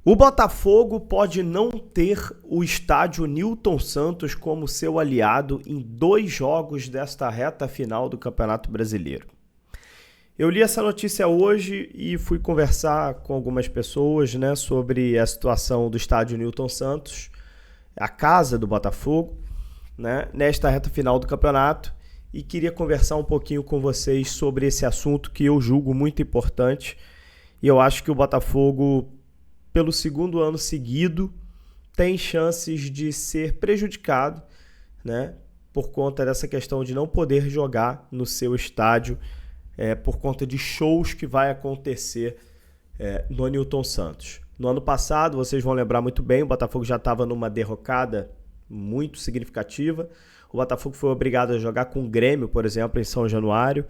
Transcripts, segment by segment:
O Botafogo pode não ter o estádio Newton Santos como seu aliado em 2 jogos desta reta final do Campeonato Brasileiro. Eu li essa notícia hoje e fui conversar com algumas pessoas, sobre a situação do estádio Newton Santos, a casa do Botafogo, nesta reta final do campeonato, e queria conversar um pouquinho com vocês sobre esse assunto que eu julgo muito importante. E eu acho que o Botafogo, pelo segundo ano seguido, tem chances de ser prejudicado, por conta dessa questão de não poder jogar no seu estádio, por conta de shows que vai acontecer no Newton Santos. No ano passado, vocês vão lembrar muito bem, o Botafogo já estava numa derrocada muito significativa. O Botafogo foi obrigado a jogar com o Grêmio, por exemplo, em São Januário,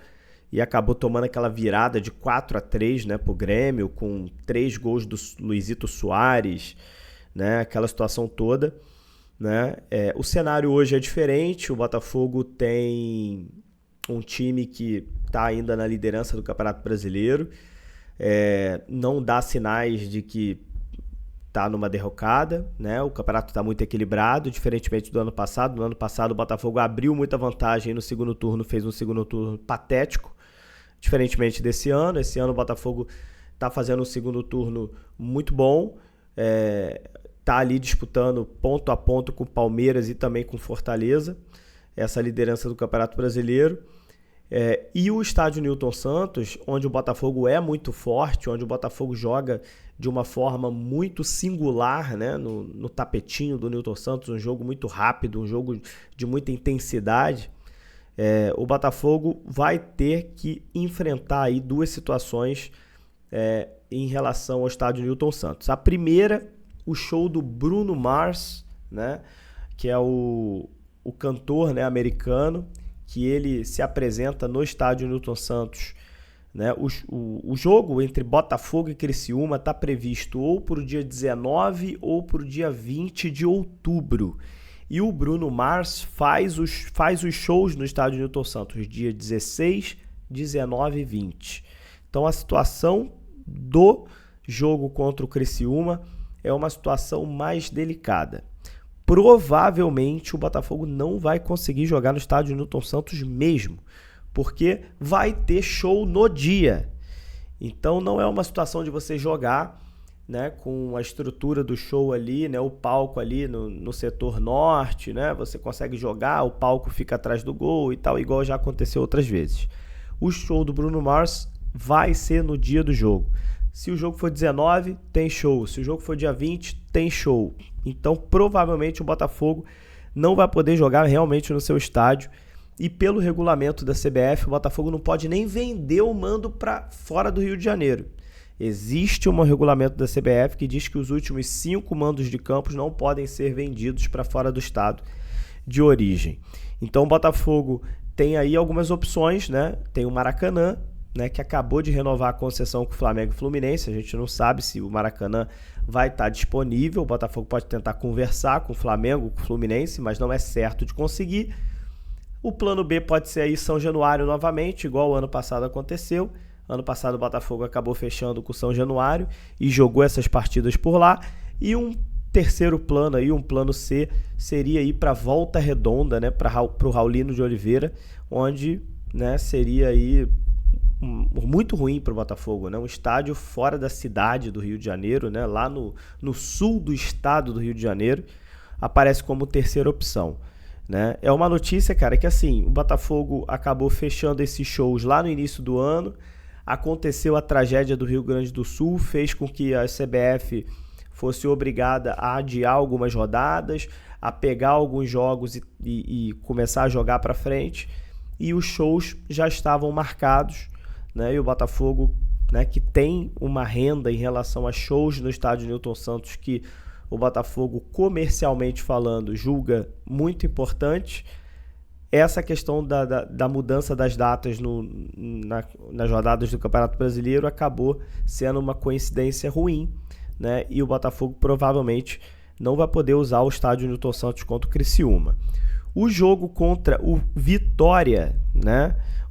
e acabou tomando aquela virada de 4-3 para o Grêmio, com 3 gols do Luizito Soares, aquela situação toda. O cenário hoje é diferente, o Botafogo tem um time que está ainda na liderança do Campeonato Brasileiro, não dá sinais de que está numa derrocada, o campeonato está muito equilibrado, diferentemente do ano passado. No ano passado o Botafogo abriu muita vantagem no segundo turno, fez um segundo turno patético, diferentemente desse ano. Esse ano o Botafogo está fazendo um segundo turno muito bom, está ali disputando ponto a ponto com o Palmeiras e também com Fortaleza, essa liderança do Campeonato Brasileiro. E o estádio Newton Santos, onde o Botafogo é muito forte, onde o Botafogo joga de uma forma muito singular, no tapetinho do Newton Santos, um jogo muito rápido, um jogo de muita intensidade, o Botafogo vai ter que enfrentar aí 2 situações em relação ao estádio Newton Santos. A primeira, o show do Bruno Mars, que é o cantor americano, que ele se apresenta no estádio Newton Santos. O jogo entre Botafogo e Criciúma está previsto ou para o dia 19 ou para o dia 20 de outubro. E o Bruno Mars faz os shows no estádio Newton Santos, dia 16, 19 e 20. Então a situação do jogo contra o Criciúma é uma situação mais delicada. Provavelmente o Botafogo não vai conseguir jogar no estádio Newton Santos mesmo, porque vai ter show no dia. Então não é uma situação de você jogar com a estrutura do show ali, o palco ali no setor norte, você consegue jogar, o palco fica atrás do gol e tal, igual já aconteceu outras vezes. O show do Bruno Mars vai ser no dia do jogo. Se o jogo for 19, tem show. Se o jogo for dia 20, tem show. Então, provavelmente, o Botafogo não vai poder jogar realmente no seu estádio. E pelo regulamento da CBF, o Botafogo não pode nem vender o mando para fora do Rio de Janeiro. Existe um regulamento da CBF que diz que os últimos 5 mandos de campos não podem ser vendidos para fora do estado de origem. Então, o Botafogo tem aí algumas opções, Tem o Maracanã, que acabou de renovar a concessão com o Flamengo e Fluminense. A gente não sabe se o Maracanã vai estar disponível. O Botafogo pode tentar conversar com o Flamengo, com o Fluminense, mas não é certo de conseguir. O plano B pode ser aí São Januário novamente, igual o ano passado aconteceu. Ano passado o Botafogo acabou fechando com o São Januário e jogou essas partidas por lá. E um terceiro plano aí, um plano C, seria ir para Volta Redonda, para o Raulino de Oliveira, onde seria aí muito ruim para o Botafogo, um estádio fora da cidade do Rio de Janeiro, lá no sul do estado do Rio de Janeiro, aparece como terceira opção. É uma notícia, cara, que assim, o Botafogo acabou fechando esses shows lá no início do ano, aconteceu a tragédia do Rio Grande do Sul, fez com que a CBF fosse obrigada a adiar algumas rodadas, a pegar alguns jogos e começar a jogar para frente, e os shows já estavam marcados, e o Botafogo, que tem uma renda em relação a shows no estádio Newton Santos, que o Botafogo, comercialmente falando, julga muito importante. Essa questão da mudança das datas nas rodadas do Campeonato Brasileiro acabou sendo uma coincidência ruim, e o Botafogo provavelmente não vai poder usar o estádio Newton Santos contra o Criciúma. O jogo contra o Vitória,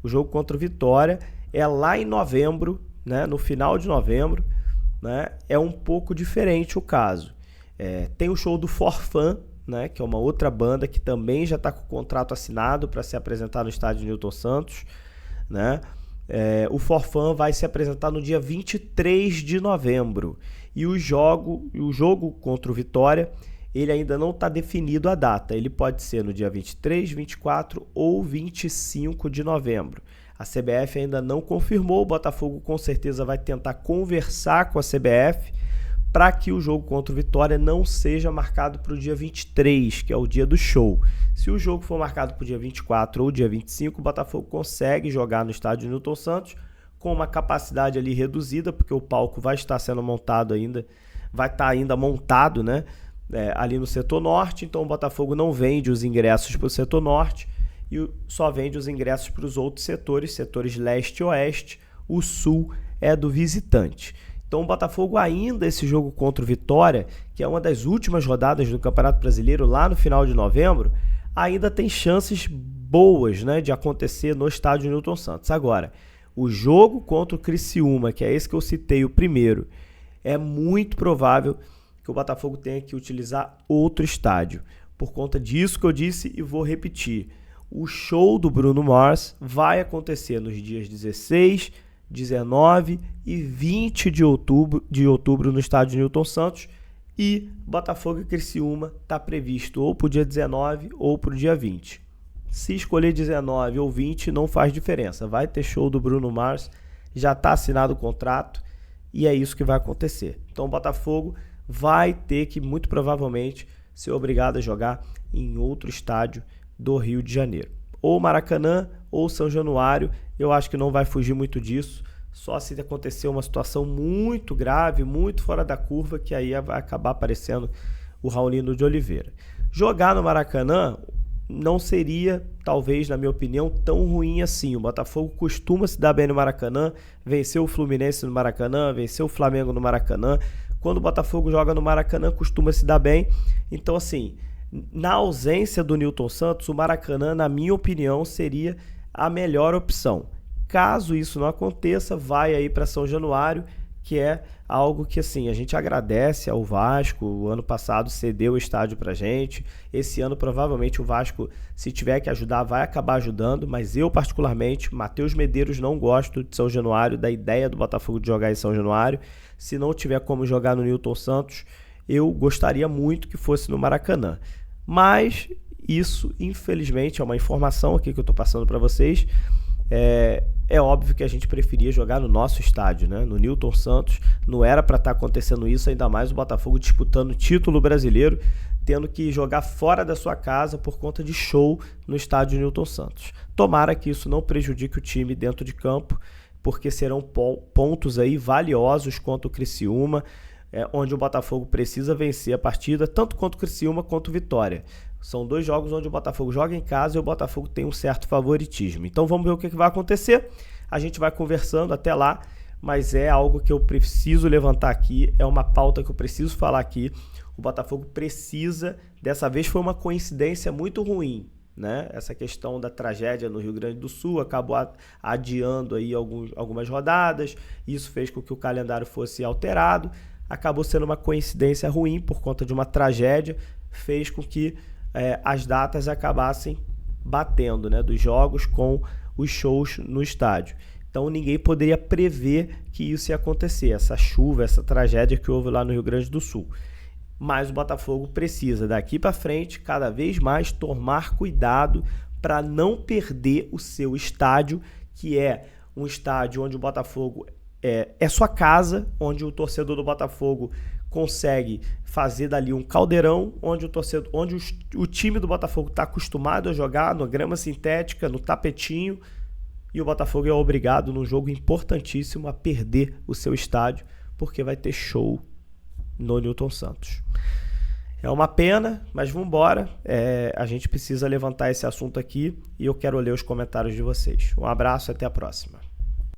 O jogo contra o Vitória é lá em novembro, no final de novembro, né, é um pouco diferente o caso. Tem o show do Forfã, né, que é uma outra banda que também já está com o contrato assinado para se apresentar no estádio Newton Santos, né? O Forfã vai se apresentar no dia 23 de novembro. E o jogo contra o Vitória, ele ainda não está definido a data. Ele pode ser no dia 23, 24 ou 25 de novembro. A CBF ainda não confirmou. O Botafogo com certeza vai tentar conversar com a CBF para que o jogo contra o Vitória não seja marcado para o dia 23, que é o dia do show. Se o jogo for marcado para o dia 24 ou dia 25, o Botafogo consegue jogar no estádio Newton Santos com uma capacidade ali reduzida, porque o palco vai estar sendo montado ainda, vai estar ainda montado, né, ali no setor norte. Então o Botafogo não vende os ingressos para o setor norte e só vende os ingressos para os outros setores leste e oeste. O sul é do visitante. Então o Botafogo ainda, esse jogo contra o Vitória, que é uma das últimas rodadas do Campeonato Brasileiro lá no final de novembro, ainda tem chances boas, né, de acontecer no estádio Newton Santos. Agora, o jogo contra o Criciúma, que é esse que eu citei o primeiro, é muito provável que o Botafogo tenha que utilizar outro estádio. Por conta disso que eu disse e vou repetir, o show do Bruno Mars vai acontecer nos dias 16, 19 e 20 de outubro no estádio Newton Santos, e Botafogo e Criciúma está previsto ou para o dia 19 ou para o dia 20. Se escolher 19 ou 20 não faz diferença, vai ter show do Bruno Mars, já está assinado o contrato e é isso que vai acontecer. Então o Botafogo vai ter que muito provavelmente ser obrigado a jogar em outro estádio do Rio de Janeiro. Ou Maracanã ou São Januário, eu acho que não vai fugir muito disso, só se acontecer uma situação muito grave, muito fora da curva, que aí vai acabar aparecendo o Raulino de Oliveira. Jogar no Maracanã não seria, talvez, na minha opinião, tão ruim assim. O Botafogo costuma se dar bem no Maracanã, venceu o Fluminense no Maracanã, venceu o Flamengo no Maracanã. Quando o Botafogo joga no Maracanã, costuma se dar bem. Então, assim, na ausência do Newton Santos, o Maracanã, na minha opinião, seria a melhor opção. Caso isso não aconteça, vai aí para São Januário, que é algo que, assim, a gente agradece ao Vasco. O ano passado cedeu o estádio pra gente. Esse ano, provavelmente, o Vasco, se tiver que ajudar, vai acabar ajudando. Mas eu, particularmente, Matheus Medeiros, não gosto de São Januário, da ideia do Botafogo de jogar em São Januário. Se não tiver como jogar no Newton Santos, eu gostaria muito que fosse no Maracanã. Mas isso, infelizmente, é uma informação aqui que eu estou passando para vocês. É óbvio que a gente preferia jogar no nosso estádio, né? No Newton Santos. Não era para estar acontecendo isso, ainda mais o Botafogo disputando o título brasileiro, tendo que jogar fora da sua casa por conta de show no estádio Newton Santos. Tomara que isso não prejudique o time dentro de campo, porque serão pontos aí valiosos contra o Criciúma, onde o Botafogo precisa vencer a partida, tanto contra o Criciúma quanto o Vitória. São dois jogos onde o Botafogo joga em casa e o Botafogo tem um certo favoritismo. Então vamos ver o que vai acontecer. A gente vai conversando até lá, mas é algo que eu preciso levantar aqui, é uma pauta que eu preciso falar aqui. O Botafogo precisa, dessa vez foi uma coincidência muito ruim, né? Essa questão da tragédia no Rio Grande do Sul acabou adiando aí algumas rodadas, isso fez com que o calendário fosse alterado, acabou sendo uma coincidência ruim por conta de uma tragédia, fez com que as datas acabassem batendo, né, dos jogos com os shows no estádio. Então ninguém poderia prever que isso ia acontecer, essa chuva, essa tragédia que houve lá no Rio Grande do Sul. Mas o Botafogo precisa, daqui para frente, cada vez mais tomar cuidado para não perder o seu estádio, que é um estádio onde o Botafogo é sua casa, onde o torcedor do Botafogo consegue fazer dali um caldeirão, onde o time do Botafogo está acostumado a jogar na grama sintética, no tapetinho, e o Botafogo é obrigado, num jogo importantíssimo, a perder o seu estádio, porque vai ter show no Newton Santos. É uma pena, mas vamos embora. A gente precisa levantar esse assunto aqui e eu quero ler os comentários de vocês. Um abraço e até a próxima.